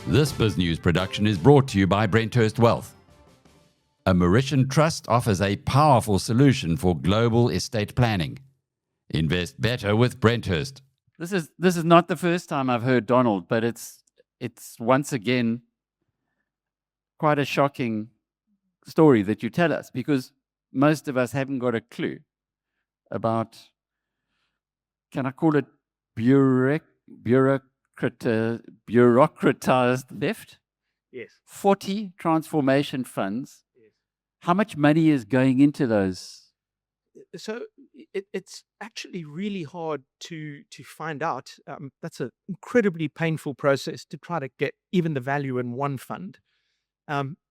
This BizNews production is brought to you by Brenthurst Wealth. A Mauritian trust offers a powerful solution for global estate planning. Invest better with Brenthurst. This is not the first time I've heard Donald, but it's once again quite a shocking story that you tell us, because most of us haven't got a clue about, can I call it bureaucratized theft? Yes. 40 transformation funds. Yes. How much money is going into those? So it's actually really hard to find out. That's an incredibly painful process to try to get even the value in one fund.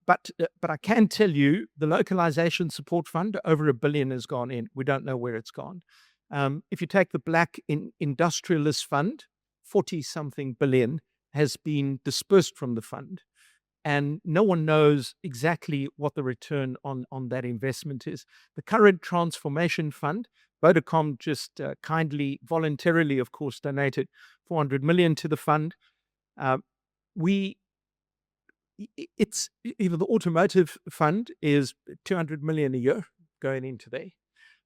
But I can tell you the localization support fund, over $1 billion has gone in. We don't know where it's gone. If you take the Black Industrialists Fund, 40-something billion has been dispersed from the fund. And no one knows exactly what the return on that investment is. The current transformation fund, Vodacom just kindly, voluntarily, of course, donated 400 million to the fund. Even the automotive fund is 200 million a year going into there.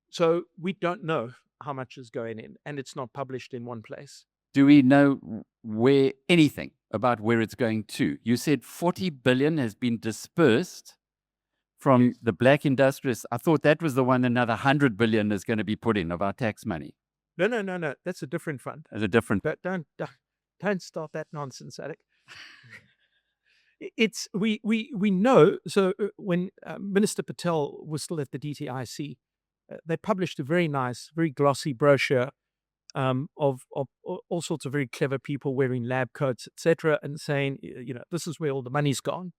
So we don't know how much is going in, and it's not published in one place. Do we know anything about where it's going to? You said 40 billion has been dispersed from the Black Industrialists. I thought that was the one another 100 billion is going to be put in of our tax money. No. That's a different fund. That's a different. But don't start that nonsense, Alec. We know. So when Minister Patel was still at the DTIC, they published a very nice, very glossy brochure of all sorts of very clever people wearing lab coats, etc., and saying, this is where all the money's gone.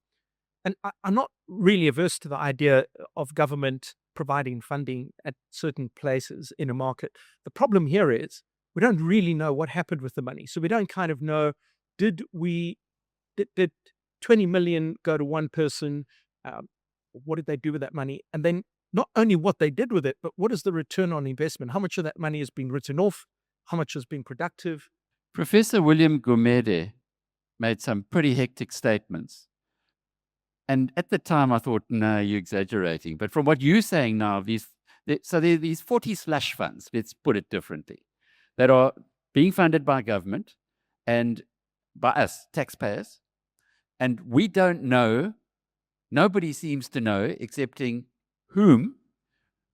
And I'm not really averse to the idea of government providing funding at certain places in a market. The problem here is we don't really know what happened with the money. So we don't kind of know, did 20 million go to one person? What did they do with that money? And then not only what they did with it, but what is the return on investment? How much of that money has been written off? How much has been productive? Professor William Gumede made some pretty hectic statements. And at the time, I thought, no, you're exaggerating. But from what you're saying now, there are these 40 slush funds, let's put it differently, that are being funded by government and by us, taxpayers. And we don't know, nobody seems to know, excepting whom,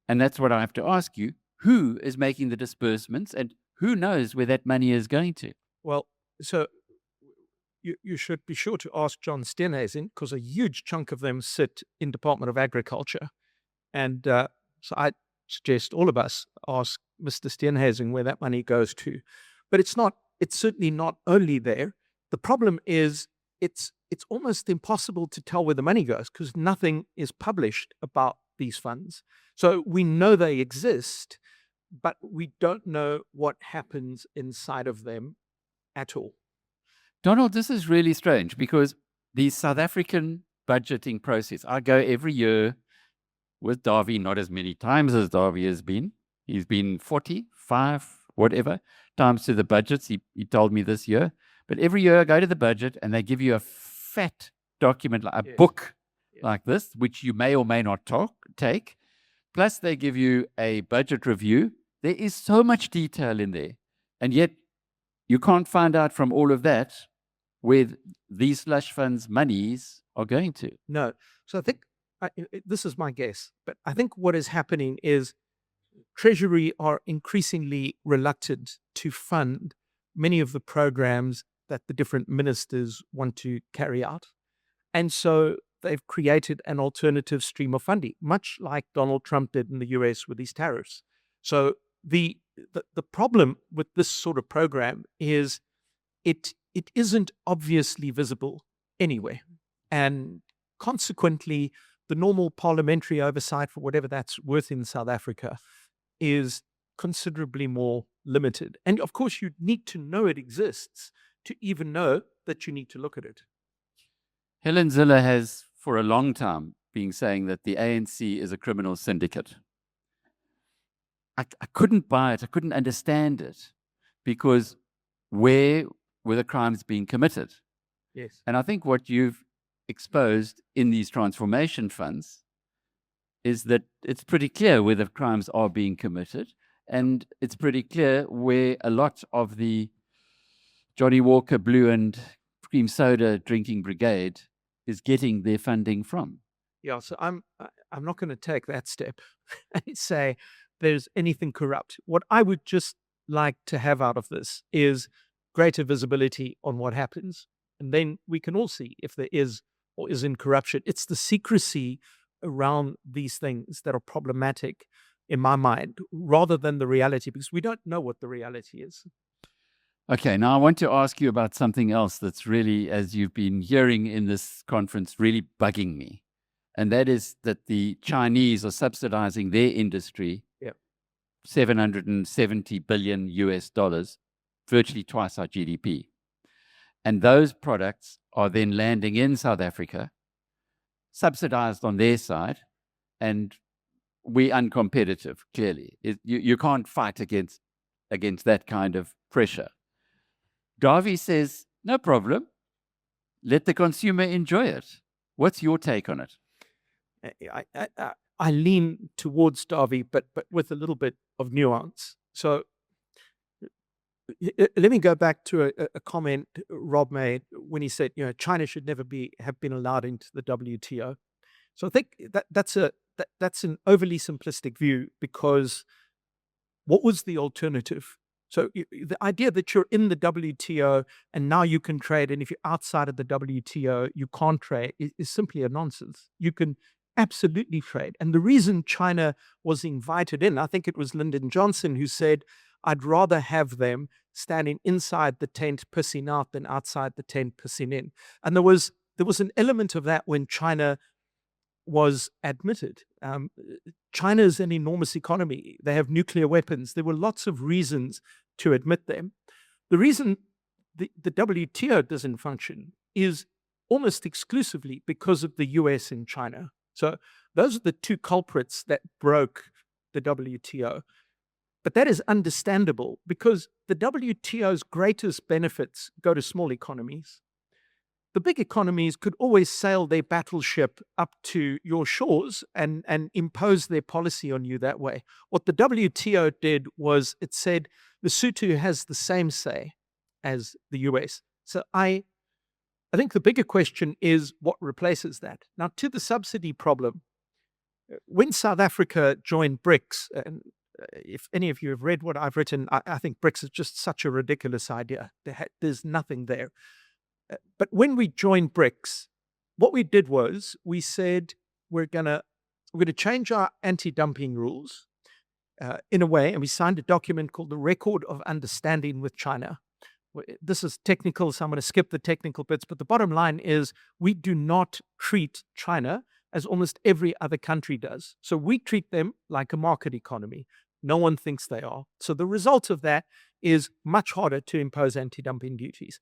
and that's what I have to ask you, who is making the disbursements and who knows where that money is going to? Well, so you should be sure to ask John Steenhuisen, because a huge chunk of them sit in Department of Agriculture. And so I suggest all of us ask Mr. Steenhuisen where that money goes to. But it's certainly not only there. The problem is it's almost impossible to tell where the money goes because nothing is published about these funds. So we know they exist, but we don't know what happens inside of them at all. Donald, this is really strange because the South African budgeting process, I go every year with Davy, not as many times as Davy has been. He's been 45, whatever, times to the budgets. He told me this year. But every year I go to the budget and they give you a fat document, like a book like this, which you may or may not take. Plus they give you a budget review. There is so much detail in there. And yet you can't find out from all of that where these slush funds' monies are going to. No. So I think, this is my guess, but I think what is happening is Treasury are increasingly reluctant to fund many of the programs that the different ministers want to carry out. And so they've created an alternative stream of funding, much like Donald Trump did in the US with these tariffs. So the problem with this sort of program is it isn't obviously visible anywhere. And consequently, the normal parliamentary oversight for whatever that's worth in South Africa is considerably more limited. And of course, you need to know it exists to even know that you need to look at it. Helen Zille has, for a long time, been saying that the ANC is a criminal syndicate. I couldn't buy it. I couldn't understand it because where were the crimes being committed? Yes. And I think what you've exposed in these transformation funds is that it's pretty clear where the crimes are being committed, and it's pretty clear where a lot of the Johnny Walker Blue and cream soda drinking brigade is getting their funding from. Yeah, so I'm not going to take that step and say there's anything corrupt. What I would just like to have out of this is greater visibility on what happens, and then we can all see if there is or isn't corruption. It's the secrecy around these things that are problematic in my mind, rather than the reality, because we don't know what the reality is. Okay, now I want to ask you about something else that's really, as you've been hearing in this conference, really bugging me. And that is that the Chinese are subsidizing their industry, Yep. $770 billion US dollars, virtually twice our GDP. And those products are then landing in South Africa, subsidized on their side, and we're uncompetitive, clearly. You can't fight against that kind of pressure. Dawie says, no problem. Let the consumer enjoy it. What's your take on it? I lean towards Dawie, but with a little bit of nuance. So let me go back to a comment Rob made when he said, China should never have been allowed into the WTO. So I think that's an overly simplistic view, because what was the alternative? So the idea that you're in the WTO and now you can trade, and if you're outside of the WTO, you can't trade, is simply a nonsense. You can absolutely trade. And the reason China was invited in, I think it was Lyndon Johnson who said, I'd rather have them standing inside the tent pissing out than outside the tent pissing in. And there was an element of that when China was admitted. China is an enormous economy. They have nuclear weapons. There were lots of reasons to admit them. The reason the WTO doesn't function is almost exclusively because of the US and China. So those are the two culprits that broke the WTO. But that is understandable, because the WTO's greatest benefits go to small economies. The big economies could always sail their battleship up to your shores and impose their policy on you that way. What the WTO did was it said Lesotho has the same say as the US. So I think the bigger question is what replaces that. Now, to the subsidy problem, when South Africa joined BRICS, and if any of you have read what I've written, I think BRICS is just such a ridiculous idea. There's nothing there. But when we joined BRICS, what we did was we said we're going to change our anti-dumping rules in a way, and we signed a document called the Record of Understanding with China. This is technical, so I'm going to skip the technical bits, but the bottom line is we do not treat China as almost every other country does. So we treat them like a market economy. No one thinks they are. So the result of that is much harder to impose anti-dumping duties.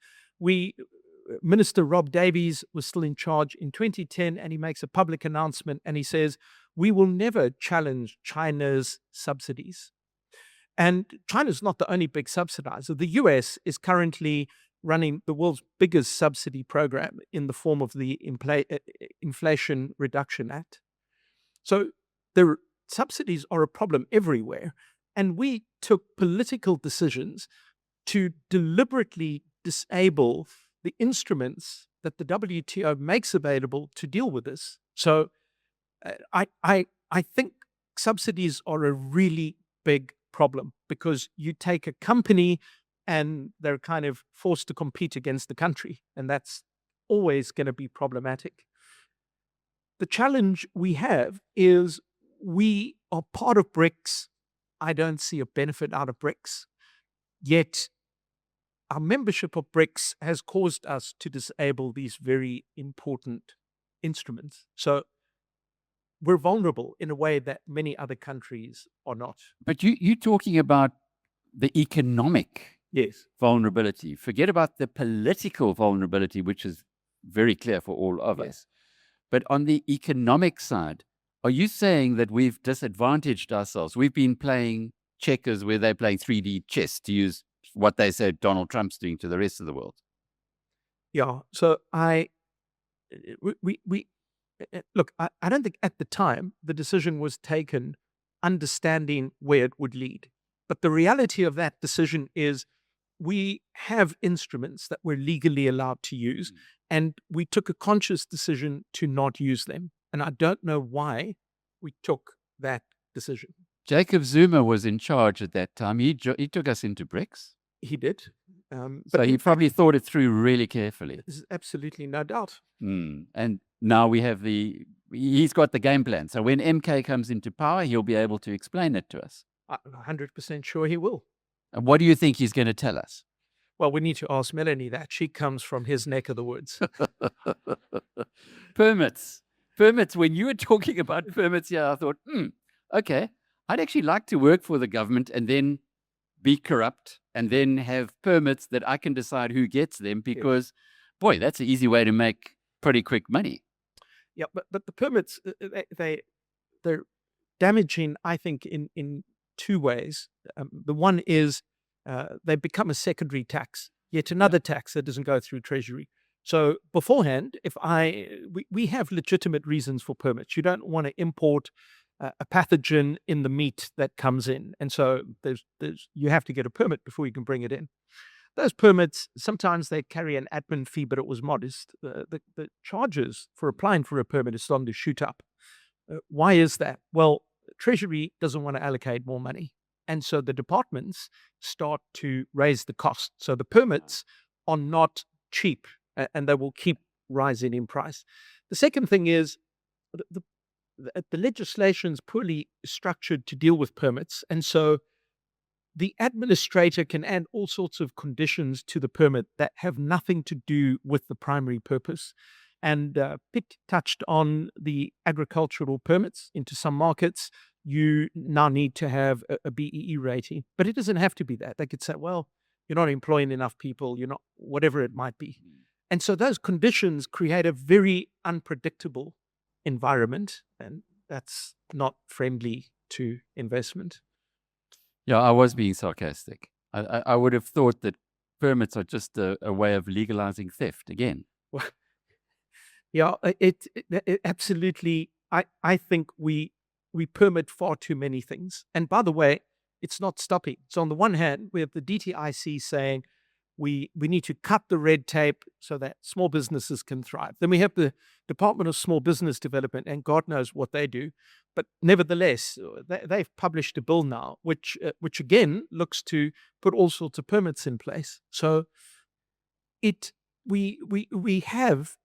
Minister Rob Davies was still in charge in 2010, and he makes a public announcement and he says, we will never challenge China's subsidies. And China's not the only big subsidizer. The US is currently running the world's biggest subsidy program in the form of the Inflation Reduction Act. So the subsidies are a problem everywhere. And we took political decisions to deliberately disable the instruments that the WTO makes available to deal with this. So I think subsidies are a really big problem, because you take a company and they're kind of forced to compete against the country, and that's always going to be problematic. The challenge we have is we are part of BRICS. I don't see a benefit out of BRICS, yet our membership of BRICS has caused us to disable these very important instruments. So we're vulnerable in a way that many other countries are not. But you're talking about the economic Yes. vulnerability. Forget about the political vulnerability, which is very clear for all of us. But on the economic side, are you saying that we've disadvantaged ourselves? We've been playing checkers where they're playing 3D chess, to use what they say Donald Trump's doing to the rest of the world. Yeah. So look, I don't think at the time the decision was taken understanding where it would lead. But the reality of that decision is we have instruments that we're legally allowed to use, and we took a conscious decision to not use them. And I don't know why we took that decision. Jacob Zuma was in charge at that time. He took us into BRICS. He did. So he probably thought it through really carefully. There's absolutely no doubt. And now we have he's got the game plan. So when MK comes into power, he'll be able to explain it to us. I'm 100% sure he will. And what do you think he's going to tell us? Well, we need to ask Melanie that. She comes from his neck of the woods. Permits. When you were talking about permits here, I thought, okay, I'd actually like to work for the government and then be corrupt and then have permits that I can decide who gets them, because, boy, that's an easy way to make pretty quick money. Yeah, but the permits, they're damaging, I think, in two ways. The one is they become a secondary tax, yet another tax that doesn't go through Treasury. So beforehand, we have legitimate reasons for permits. You don't want to import a pathogen in the meat that comes in, and so you have to get a permit before you can bring it in. Those permits, sometimes they carry an admin fee, but it was modest. The charges for applying for a permit is starting to shoot up. Why is that? Well, Treasury doesn't want to allocate more money, and so the departments start to raise the cost. So the permits are not cheap, and they will keep rising in price. The second thing is the legislation's poorly structured to deal with permits, and so the administrator can add all sorts of conditions to the permit that have nothing to do with the primary purpose. And Pitt touched on the agricultural permits into some markets. You now need to have a BEE rating, but it doesn't have to be that. They could say, well, you're not employing enough people, you're not, whatever it might be. And so those conditions create a very unpredictable environment, and that's not friendly to investment. Yeah, I was being sarcastic. I would have thought that permits are just a way of legalizing theft again. Well, yeah, it absolutely. I think we permit far too many things. And by the way, it's not stopping. So on the one hand, we have the DTIC saying we need to cut the red tape so that small businesses can thrive. Then we have the Department of Small Business Development, and God knows what they do. But nevertheless, they've published a bill now, which again looks to put all sorts of permits in place. So we have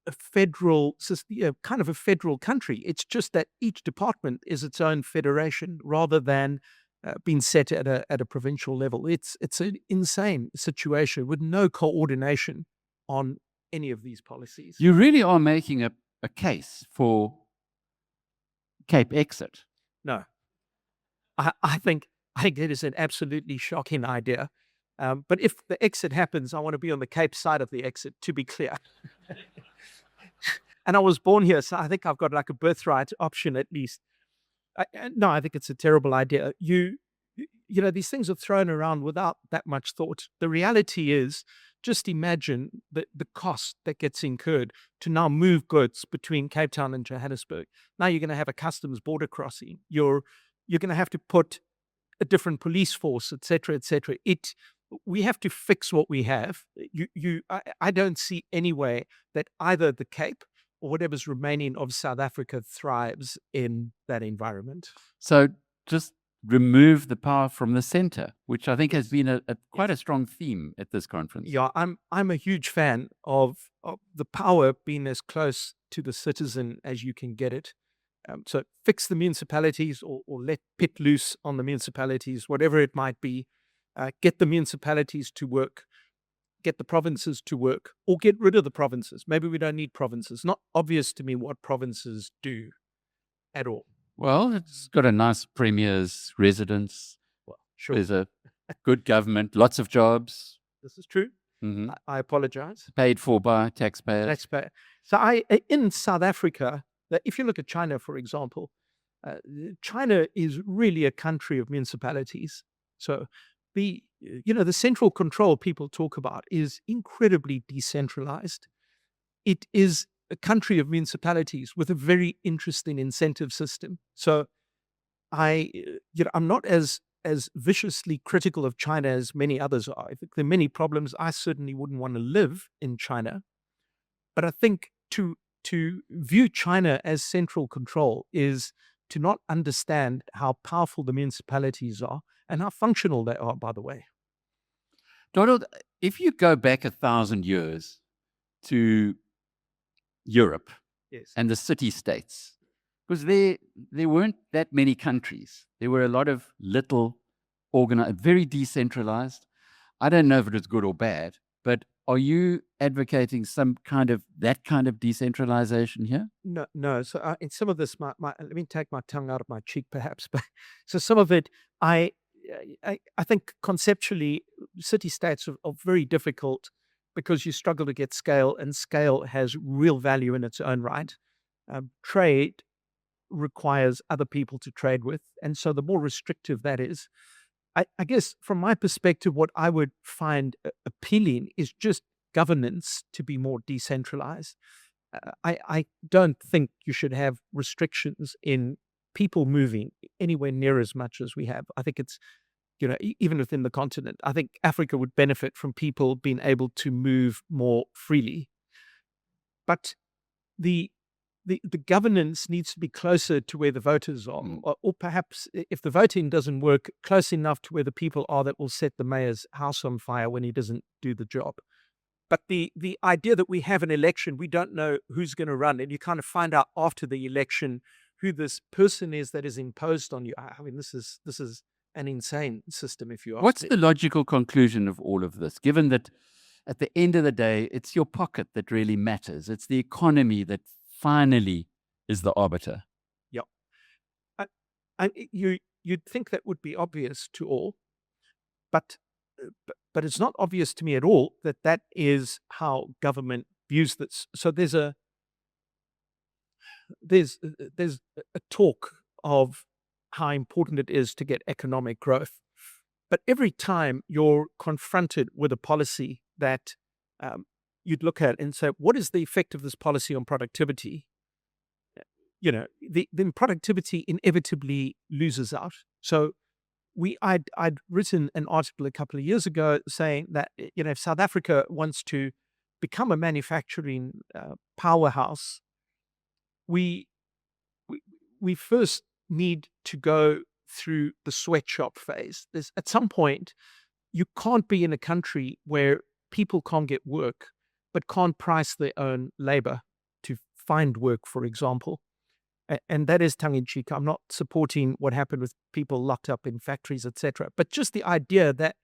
a federal system, kind of a federal country. It's just that each department is its own federation rather than being set at a provincial level. It's an insane situation with no coordination on any of these policies. You really are making a case for CapeXit. No, I think it is an absolutely shocking idea. But if the exit happens, I want to be on the Cape side of the exit, to be clear. And I was born here, so I think I've got like a birthright option at least. No, I think it's a terrible idea. You know, these things are thrown around without that much thought. The reality is, just imagine the cost that gets incurred to now move goods between Cape Town and Johannesburg. Now you're going to have a customs border crossing. You're going to have to put a different police force, et cetera, et cetera. We have to fix what we have. I don't see any way that either the Cape or whatever's remaining of South Africa thrives in that environment. So just remove the power from the center, which I think has been quite a strong theme at this conference. Yeah, I'm a huge fan of the power being as close to the citizen as you can get it. So fix the municipalities or let Pitt loose on the municipalities, whatever it might be. Get the municipalities to work, get the provinces to work, or get rid of the provinces. Maybe we don't need provinces. Not obvious to me what provinces do at all. Well, it's got a nice premier's residence. Well, sure. There's a good government, lots of jobs. This is true. Mm-hmm. I apologize. Paid for by taxpayers. So in South Africa, if you look at China, for example, China is really a country of municipalities. So the central control people talk about is incredibly decentralized. It is a country of municipalities with a very interesting incentive system. So I'm not as viciously critical of China as many others are. I think there are many problems. I certainly wouldn't want to live in China, but I think to view China as central control is to not understand how powerful the municipalities are and how functional they are, by the way. Donald, if you go back 1,000 years to Europe Yes. and the city-states, because there weren't that many countries. There were a lot of little organized, very decentralized. I don't know if it was good or bad, but are you advocating that kind of decentralization here? No. So in some of this, let me take my tongue out of my cheek, perhaps. But so some of it, I think conceptually, city states are very difficult because you struggle to get scale, and scale has real value in its own right. Trade requires other people to trade with, and so the more restrictive that is, I guess from my perspective, what I would find appealing is just governance to be more decentralized. I don't think you should have restrictions in people moving anywhere near as much as we have. I think it's, even within the continent, I think Africa would benefit from people being able to move more freely. But the governance needs to be closer to where the voters are, or perhaps if the voting doesn't work, close enough to where the people are that will set the mayor's house on fire when he doesn't do the job. But the idea that we have an election, we don't know who's going to run, and you kind of find out after the election who this person is that is imposed on you. I mean, this is an insane system, if you ask me. What's the logical conclusion of all of this, given that at the end of the day, it's your pocket that really matters? It's the economy that finally is the arbiter. Yeah. You'd think that would be obvious to all, but it's not obvious to me at all that is how government views this. So there's a talk of how important it is to get economic growth, but every time you're confronted with a policy that you'd look at and say, what is the effect of this policy on productivity? Then productivity inevitably loses out. So I'd written an article a couple of years ago saying that if South Africa wants to become a manufacturing powerhouse, we first need to go through the sweatshop phase. At some point, you can't be in a country where people can't get work, but can't price their own labor to find work, for example. And that is tongue-in-cheek. I'm not supporting what happened with people locked up in factories, etc. But just the idea that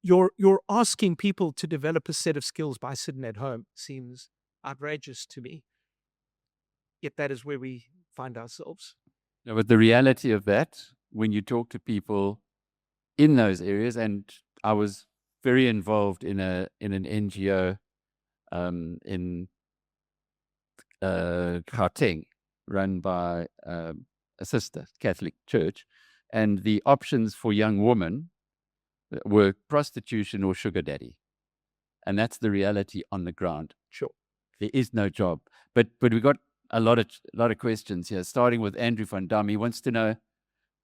you're asking people to develop a set of skills by sitting at home seems outrageous to me. Yet that is where we find ourselves. No, but the reality of that, when you talk to people in those areas, and I was very involved in an NGO in Gauteng, run by a sister Catholic church, and the options for young women were prostitution or sugar daddy, and that's the reality on the ground. Sure, there is no job, but we got a lot of questions here, starting with Andrew van Dam. He wants to know,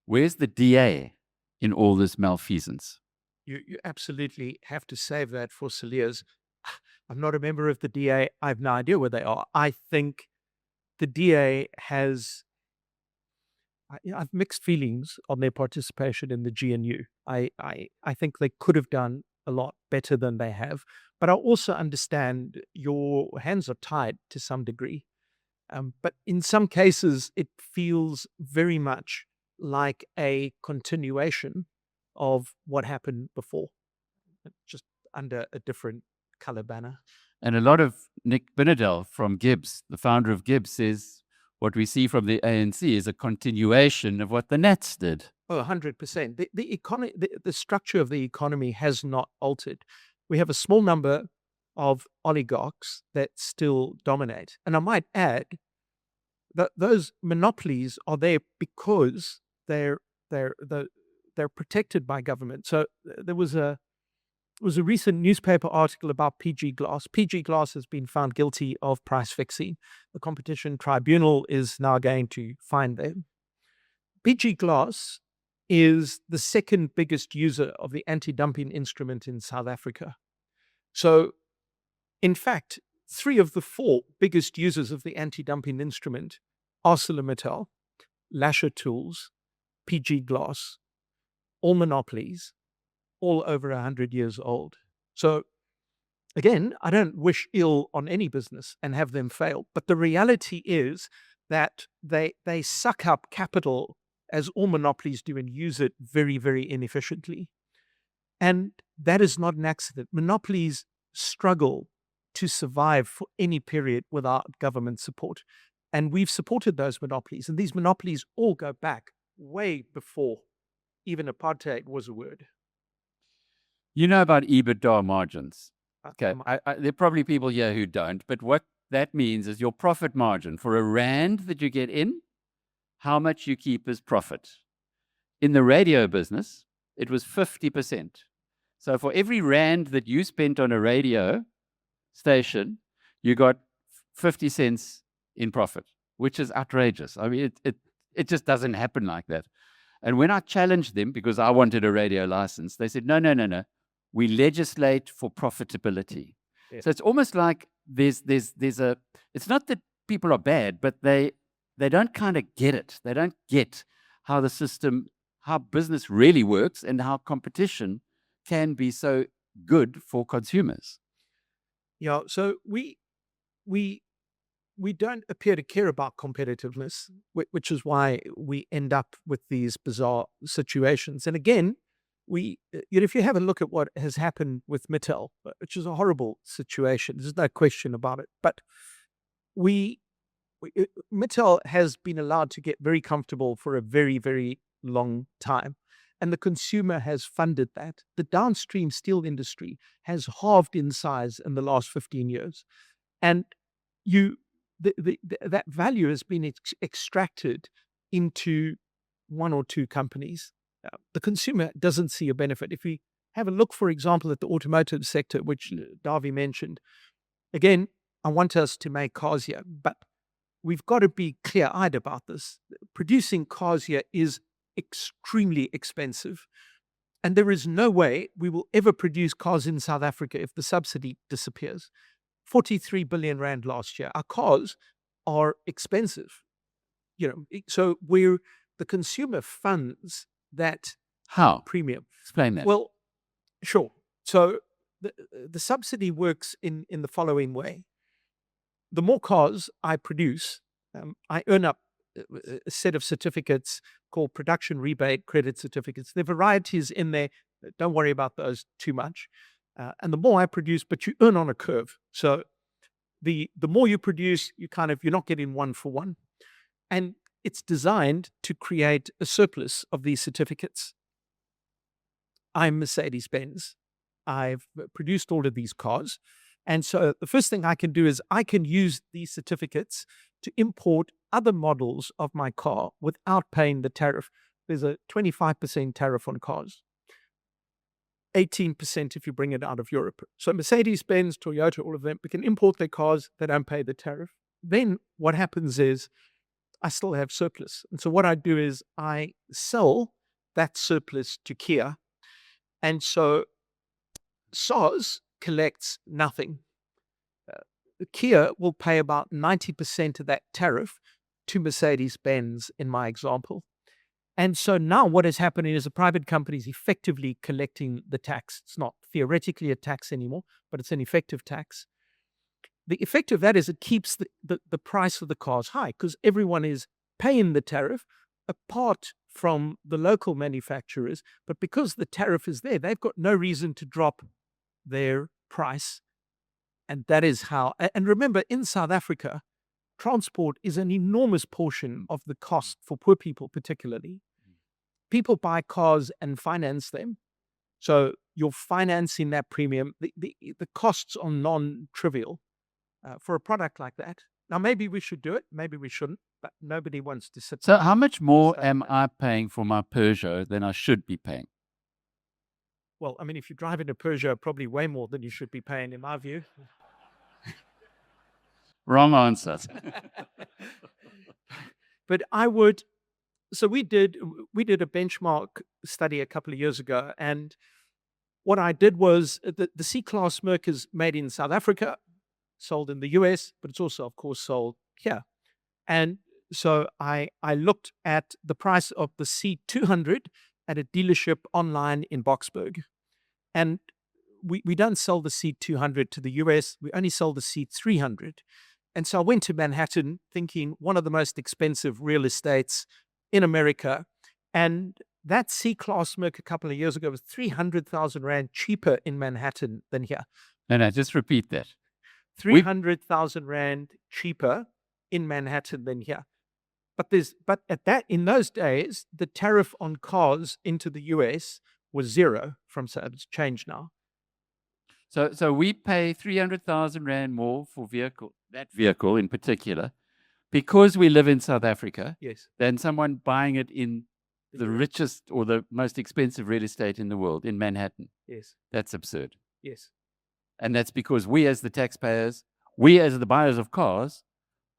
where's the DA in all this malfeasance? You absolutely have to save that for Celia's. I'm not a member of the DA. I have no idea where they are. I think the DA has, I've mixed feelings on their participation in the GNU. I think they could have done a lot better than they have, but I also understand your hands are tied to some degree. But in some cases, it feels very much like a continuation of what happened before, just under a different color banner. And a lot of Nick Binedell from Gibbs, the founder of Gibbs, says what we see from the ANC is a continuation of what the Nats did. Oh, 100%. The economy, the structure of the economy has not altered. We have a small number of oligarchs that still dominate. And I might add, those monopolies are there because they're protected by government. So there was a recent newspaper article about PG Glass. PG Glass has been found guilty of price fixing. The competition tribunal is now going to fine them. PG Glass is the second biggest user of the anti-dumping instrument in South Africa. So, in fact, 3 of the 4 biggest users of the anti-dumping instrument, ArcelorMittal, Lasher Tools, PG Glass, all monopolies, all over 100 years old. So, again, I don't wish ill on any business and have them fail, but the reality is that they suck up capital as all monopolies do and use it very, very inefficiently. And that is not an accident. Monopolies struggle to survive for any period without government support. And we've supported those monopolies. And these monopolies all go back way before even apartheid was a word. You know about EBITDA margins. Okay, Um, there are probably people here who don't, but what that means is your profit margin for a rand that you get in, how much you keep as profit. In the radio business, it was 50%. So for every rand that you spent on a radio station, you got 50 cents in profit, which is outrageous. I mean, it just doesn't happen like that. And when I challenged them, because I wanted a radio license, they said, no. We legislate for profitability. Yeah. So it's almost like there's a, it's not that people are bad, but they don't kind of get it. They don't get how the system, how business really works and how competition can be so good for consumers. Yeah, so we don't appear to care about competitiveness, which is why we end up with these bizarre situations. And again, if you have a look at what has happened with Mittal, which is a horrible situation, there's no question about it. But Mittal has been allowed to get very comfortable for a very, very long time. And the consumer has funded that. The downstream steel industry has halved in size in the last 15 years. And that value has been extracted into 1 or 2 companies. The consumer doesn't see a benefit. If we have a look, for example, at the automotive sector, which Davi mentioned, again, I want us to make cars here, but we've got to be clear-eyed about this. Producing cars here is extremely expensive, and there is no way we will ever produce cars in South Africa if the subsidy disappears. 43 billion rand last year. Our cars are expensive, so the consumer funds that How? premium. Explain that. Well, sure. So the subsidy works in the following way. The more cars I produce, I earn up a set of certificates called production rebate credit certificates. There are varieties in there. Don't worry about those too much. And the more I produce, but you earn on a curve. So the more you produce, you're not getting 1 for 1. And it's designed to create a surplus of these certificates. I'm Mercedes-Benz. I've produced all of these cars. And so the first thing I can do is I can use these certificates to import other models of my car without paying the tariff. There's a 25% tariff on cars. 18% if you bring it out of Europe. So Mercedes-Benz, Toyota, all of them, we can import their cars, they don't pay the tariff. Then what happens is I still have surplus. And so what I do is I sell that surplus to Kia. And so SARS collects nothing. Kia will pay about 90% of that tariff to Mercedes-Benz in my example. And so now what is happening is a private company is effectively collecting the tax. It's not theoretically a tax anymore, but it's an effective tax. The effect of that is it keeps the price of the cars high because everyone is paying the tariff apart from the local manufacturers. But because the tariff is there, they've got no reason to drop their price. And that is how, and remember, in South Africa, transport is an enormous portion of the cost for poor people, particularly. People buy cars and finance them. So you're financing that premium. The costs are non-trivial for a product like that. Now, maybe we should do it. Maybe we shouldn't. but nobody wants to sit. So how much more So- am I paying for my Peugeot than I should be paying? Well, I mean, if you drive in a Peugeot, probably way more than you should be paying, in my view. Wrong answer. But I would. So we did a benchmark study a couple of years ago, and what I did was the C-Class Merc is made in South Africa, sold in the US, but it's also, of course, sold here. And so I looked at the price of the C200 at a dealership online in Boksburg. And we don't sell the C200 to the US, we only sell the C300. And so I went to Manhattan thinking one of the most expensive real estates in America. And that C-Class Merc a couple of years ago was 300,000 Rand cheaper in Manhattan than here. No, just repeat that. 300,000 Rand cheaper in Manhattan than here. But in those days, the tariff on cars into the US was zero so it's changed now. So we pay 300,000 Rand more for that vehicle in particular, because we live in South Africa, Yes. than someone buying it in the richest or the most expensive real estate in the world, in Manhattan. Yes. That's absurd. Yes. And that's because we as the taxpayers, we as the buyers of cars,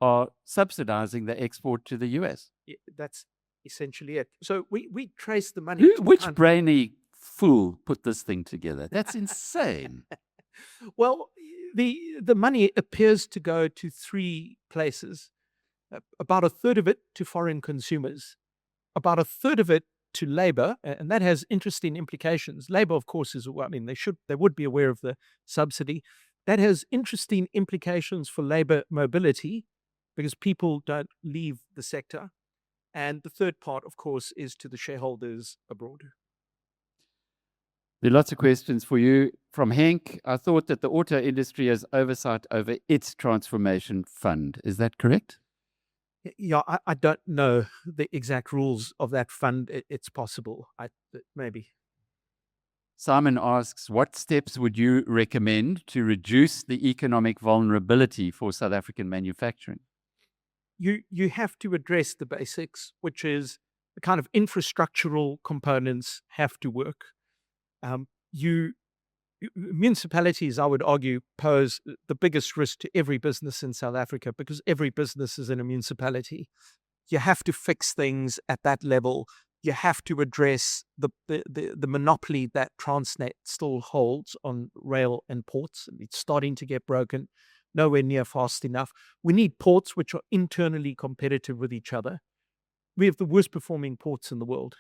are subsidizing the export to the US. That's essentially it. So we trace the money. Which brainy fool put this thing together? That's insane. Well, the money appears to go to three places. About a third of it to foreign consumers, about a third of it to labor, and that has interesting implications. Labor, of course, they would be aware of the subsidy. That has interesting implications for labor mobility because people don't leave the sector. And the third part, of course, is to the shareholders abroad. There are lots of questions for you. From Henk, I thought that the auto industry has oversight over its transformation fund. Is that correct? Yeah, I don't know the exact rules of that fund. It's possible. Maybe. Simon asks, what steps would you recommend to reduce the economic vulnerability for South African manufacturing? You have to address the basics, which is the kind of infrastructural components have to work. Municipalities, I would argue, pose the biggest risk to every business in South Africa because every business is in a municipality. You have to fix things at that level. You have to address the monopoly that Transnet still holds on rail and ports. It's starting to get broken, nowhere near fast enough. We need ports which are internally competitive with each other. We have the worst performing ports in the world.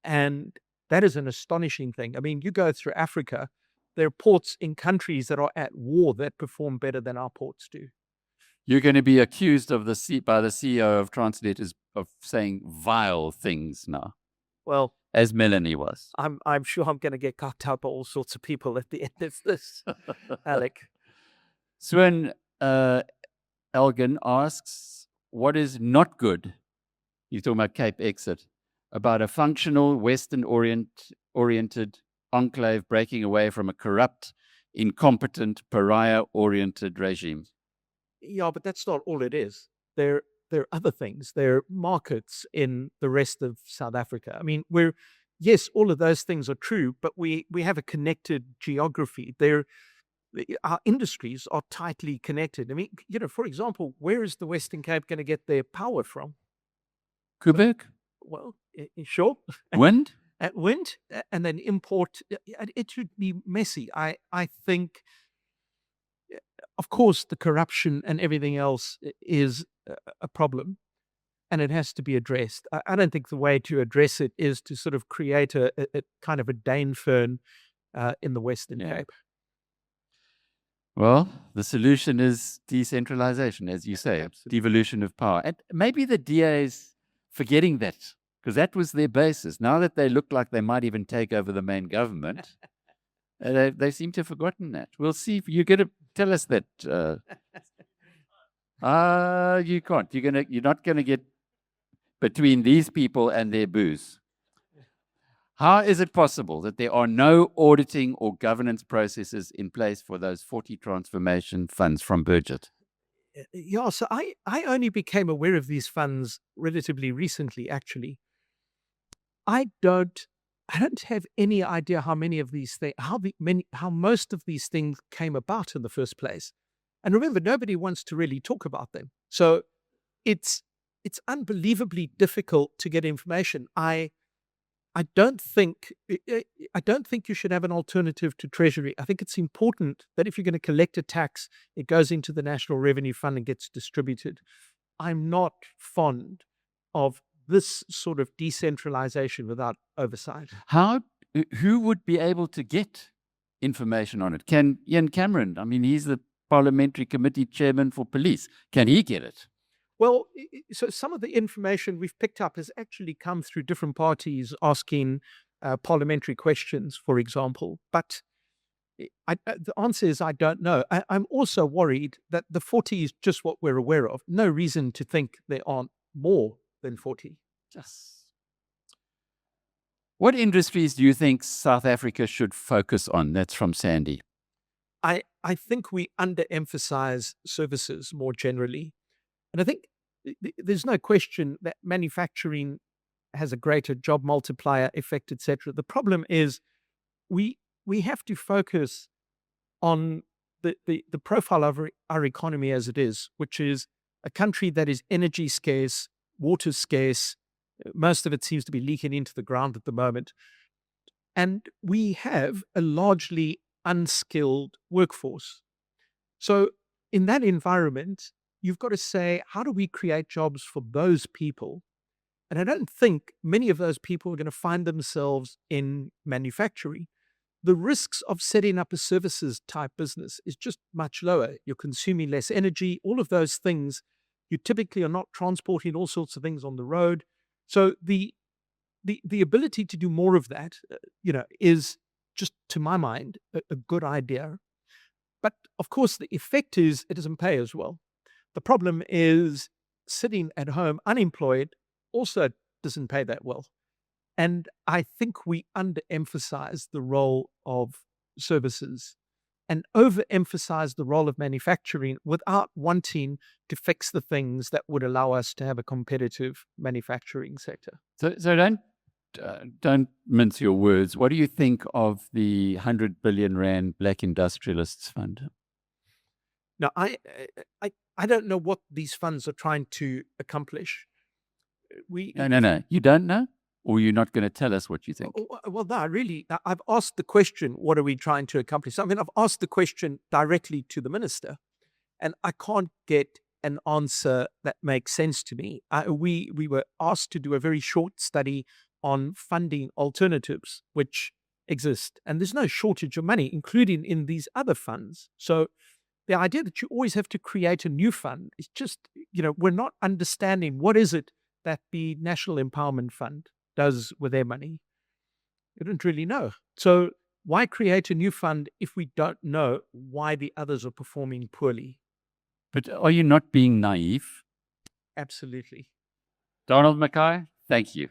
And that is an astonishing thing. I mean, you go through Africa, there are ports in countries that are at war that perform better than our ports do. You're going to be accused by the CEO of Transnet of saying vile things now. Well, as Melanie was. I'm sure I'm going to get cucked out by all sorts of people at the end of this, Alec. Swin Elgin asks, what is not good? He's talking about CapeXit, about a functional Western-oriented enclave breaking away from a corrupt, incompetent, pariah-oriented regime. Yeah, but that's not all it is. There are other things. There are markets in the rest of South Africa. I mean, yes, all of those things are true, but we have a connected geography. Our industries are tightly connected. I mean, for example, where is the Western Cape going to get their power from? Quebec? Well, sure. Wind? Wind, and then import. It should be messy. I think, of course, the corruption and everything else is a problem, and it has to be addressed. I don't think the way to address it is to sort of create a kind of a Dane fern in the Western Cape. Well, the solution is decentralization, as you say, devolution of power. And maybe the DA is forgetting that, because that was their basis. Now that they look like they might even take over the main government, they seem to have forgotten that. We'll see if you're going to tell us that. You can't. You're not going to get between these people and their booze. How is it possible that there are no auditing or governance processes in place for those 40 transformation funds from Budget? Yeah, so I only became aware of these funds relatively recently, actually. I don't I don't have any idea how many of these things how most of these things came about in the first place. And remember, nobody wants to really talk about them. So it's it's unbelievably difficult to get information. I don't think I don't think you should have an alternative to Treasury. I think it's important that if you're going to collect a tax, it goes into the National Revenue Fund and gets distributed. I'm not fond of this sort of decentralization without oversight. Who would be able to get information on it? Can Ian Cameron, I mean, he's the parliamentary committee chairman for police. Can he get it? Well, so some of the information we've picked up has actually come through different parties asking parliamentary questions, for example. But the answer is I don't know. I'm also worried that the 40 is just what we're aware of. No reason to think there aren't more than 40. Yes. What industries do you think South Africa should focus on? That's from Sandy. I think we underemphasize services more generally. And I think there's no question that manufacturing has a greater job multiplier effect, etc. The problem is we have to focus on the profile of our economy as it is, which is a country that is energy scarce, water scarce. Most of it seems to be leaking into the ground at the moment. And we have a largely unskilled workforce. So in that environment, you've got to say, how do we create jobs for those people? And I don't think many of those people are going to find themselves in manufacturing. The risks of setting up a services type business is just much lower. You're consuming less energy, all of those things. You typically are not transporting all sorts of things on the road. So the ability to do more of that, is just, to my mind, a good idea. But of course, the effect is it doesn't pay as well. The problem is sitting at home unemployed also doesn't pay that well. And I think we underemphasize the role of services and overemphasize the role of manufacturing without wanting to fix the things that would allow us to have a competitive manufacturing sector. So don't mince your words. What do you think of the 100 billion rand Black Industrialists Fund? Now, I don't know what these funds are trying to accomplish. No. You don't know? Or you're not going to tell us what you think? Well, no, I've asked the question, what are we trying to accomplish? I mean, I've asked the question directly to the minister, and I can't get an answer that makes sense to me. We were asked to do a very short study on funding alternatives, which exist. And there's no shortage of money, including in these other funds. So the idea that you always have to create a new fund is just, we're not understanding what is it that the National Empowerment Fund does with their money. You don't really know. So why create a new fund if we don't know why the others are performing poorly? But are you not being naive? Absolutely. Donald Mackay, thank you.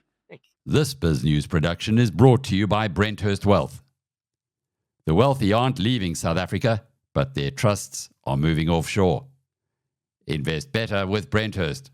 This BizNews production is brought to you by Brenthurst Wealth. The wealthy aren't leaving South Africa, but their trusts are moving offshore. Invest better with Brenthurst.